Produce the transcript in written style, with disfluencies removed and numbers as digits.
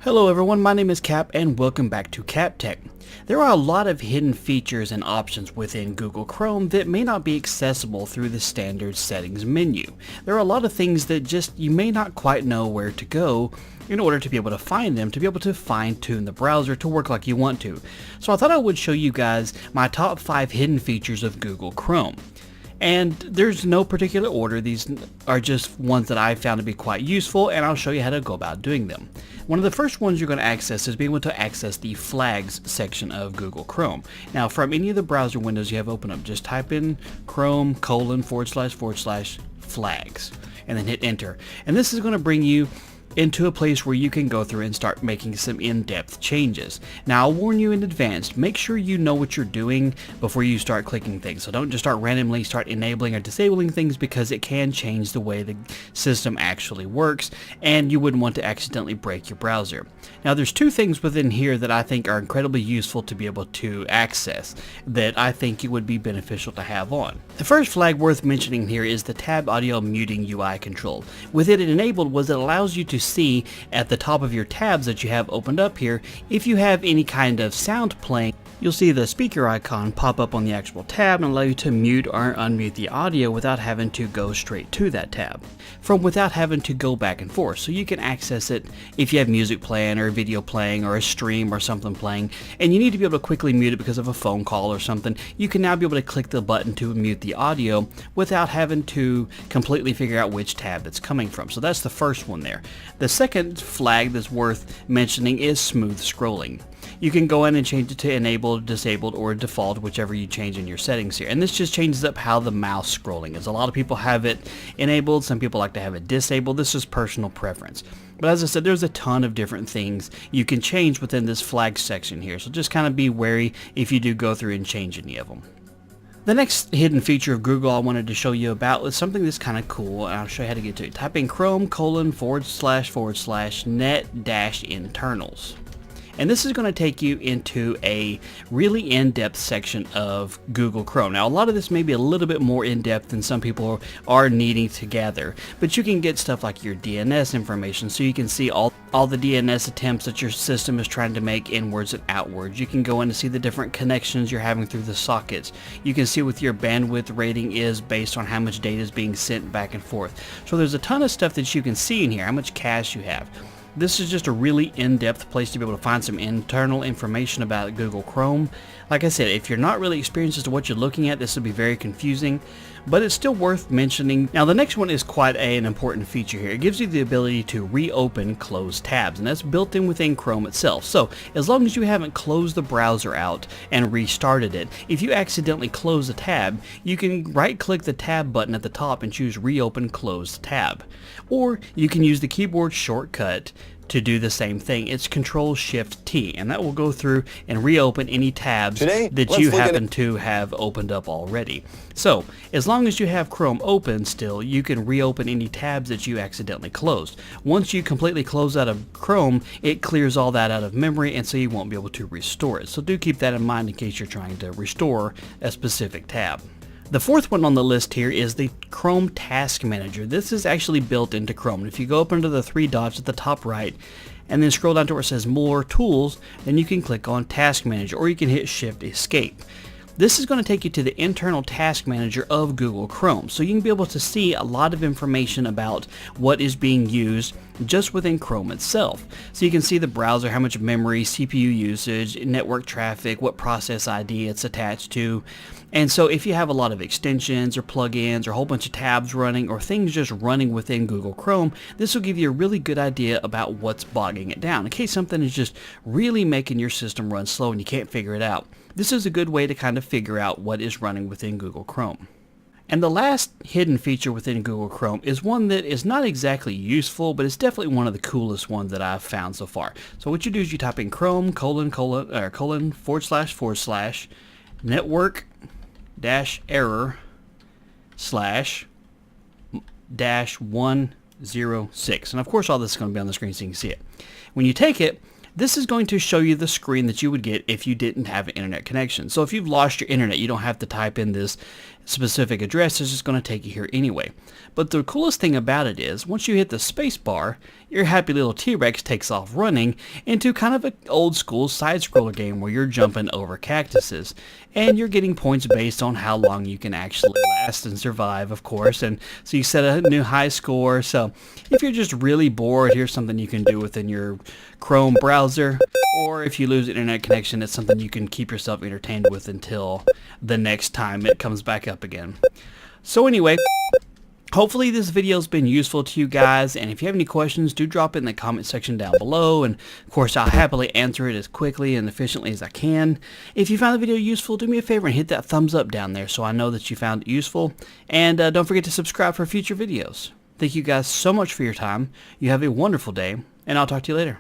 Hello everyone, my name is Cap and welcome back to CappTech. There are a lot of hidden features and options within Google Chrome that may not be accessible through the standard settings menu. There are a lot of things that just you may not quite know where to go in order to be able to find them, to be able to fine-tune the browser to work like you want to. So I thought I would show you guys my top 5 hidden features of Google Chrome. And there's no particular order, these are just ones that I found to be quite useful, and I'll show you how to go about doing them. One of the first ones you're going to access is being able to access the flags section of Google Chrome. Now from any of the browser windows you have open up, just type in Chrome://flags and then hit enter. And this is going to bring you into a place where you can go through and start making some in-depth changes. Now I'll warn you in advance, make sure you know what you're doing before you start clicking things. So don't just start randomly enabling or disabling things, because it can change the way the system actually works and you wouldn't want to accidentally break your browser. Now there's two things within here that I think are incredibly useful to be able to access that I think it would be beneficial to have on. The first flag worth mentioning here is the tab audio muting UI control. With it enabled, what it allows you to see at the top of your tabs that you have opened up here, if you have any kind of sound playing, you'll see the speaker icon pop up on the actual tab and allow you to mute or unmute the audio without having to go straight to that tab, without having to go back and forth. So you can access it if you have music playing or a video playing or a stream or something playing and you need to be able to quickly mute it because of a phone call or something. You can now be able to click the button to mute the audio without having to completely figure out which tab it's coming from. So that's the first one there. The second flag that's worth mentioning is smooth scrolling. You can go in and change it to enabled, disabled, or default, whichever you change in your settings here. And this just changes up how the mouse scrolling is. A lot of people have it enabled, some people like to have it disabled. This is personal preference. But as I said, there's a ton of different things you can change within this flag section here. So just kind of be wary if you do go through and change any of them. The next hidden feature of Google I wanted to show you about was something that's kind of cool, and I'll show you how to get to it. Type in Chrome://net-internals. And this is going to take you into a really in-depth section of Google Chrome. Now a lot of this may be a little bit more in-depth than some people are needing to gather, but you can get stuff like your DNS information, so you can see all the DNS attempts that your system is trying to make inwards and outwards. You can go in and see the different connections you're having through the sockets. You can see what your bandwidth rating is based on how much data is being sent back and forth. So there's a ton of stuff that you can see in here, how much cache you have. This is just a really in-depth place to be able to find some internal information about Google Chrome. Like I said, if you're not really experienced as to what you're looking at, this will be very confusing, but it's still worth mentioning. Now the next one is quite an important feature here. It gives you the ability to reopen closed tabs, and that's built in within Chrome itself. So as long as you haven't closed the browser out and restarted it, if you accidentally close a tab, you can right-click the tab button at the top and choose Reopen Closed Tab. Or you can use the keyboard shortcut to do the same thing. It's Control-Shift-T, and that will go through and reopen any tabs that you happen to have opened up already. So as long as you have Chrome open still, you can reopen any tabs that you accidentally closed. Once you completely close out of Chrome, it clears all that out of memory, and so you won't be able to restore it. So do keep that in mind in case you're trying to restore a specific tab. The fourth one on the list here is the Chrome Task Manager. This is actually built into Chrome. And if you go up under the 3 dots at the top right and then scroll down to where it says More Tools, then you can click on Task Manager, or you can hit Shift Escape. This is going to take you to the internal task manager of Google Chrome, so you can be able to see a lot of information about what is being used just within Chrome itself. So you can see the browser, how much memory, CPU usage, network traffic, what process ID it's attached to. And so if you have a lot of extensions or plugins or a whole bunch of tabs running or things just running within Google Chrome, this will give you a really good idea about what's bogging it down. In case something is just really making your system run slow and you can't figure it out, this is a good way to kind of figure out what is running within Google Chrome. And the last hidden feature within Google Chrome is one that is not exactly useful, but it's definitely one of the coolest ones that I've found so far. So what you do is you type in Chrome://network-error/-106. And of course all this is going to be on the screen so you can see it. When you take it, This is going to show you the screen that you would get if you didn't have an internet connection. So if you've lost your internet, you don't have to type in this specific address. It's just going to take you here anyway. But the coolest thing about it is, once you hit the space bar, your happy little T-Rex takes off running into kind of an old school side-scroller game where you're jumping over cactuses. And you're getting points based on how long you can actually last and survive, of course. And so you set a new high score. So if you're just really bored, here's something you can do within your Chrome browser. Or if you lose internet connection, it's something you can keep yourself entertained with until the next time it comes back up again. So anyway, hopefully this video has been useful to you guys, and if you have any questions, do drop it in the comment section down below, and of course I'll happily answer it as quickly and efficiently as I can. If you found the video useful, do me a favor and hit that thumbs up down there so I know that you found it useful, and don't forget to subscribe for future videos. Thank you guys so much for your time. You have a wonderful day, and I'll talk to you later.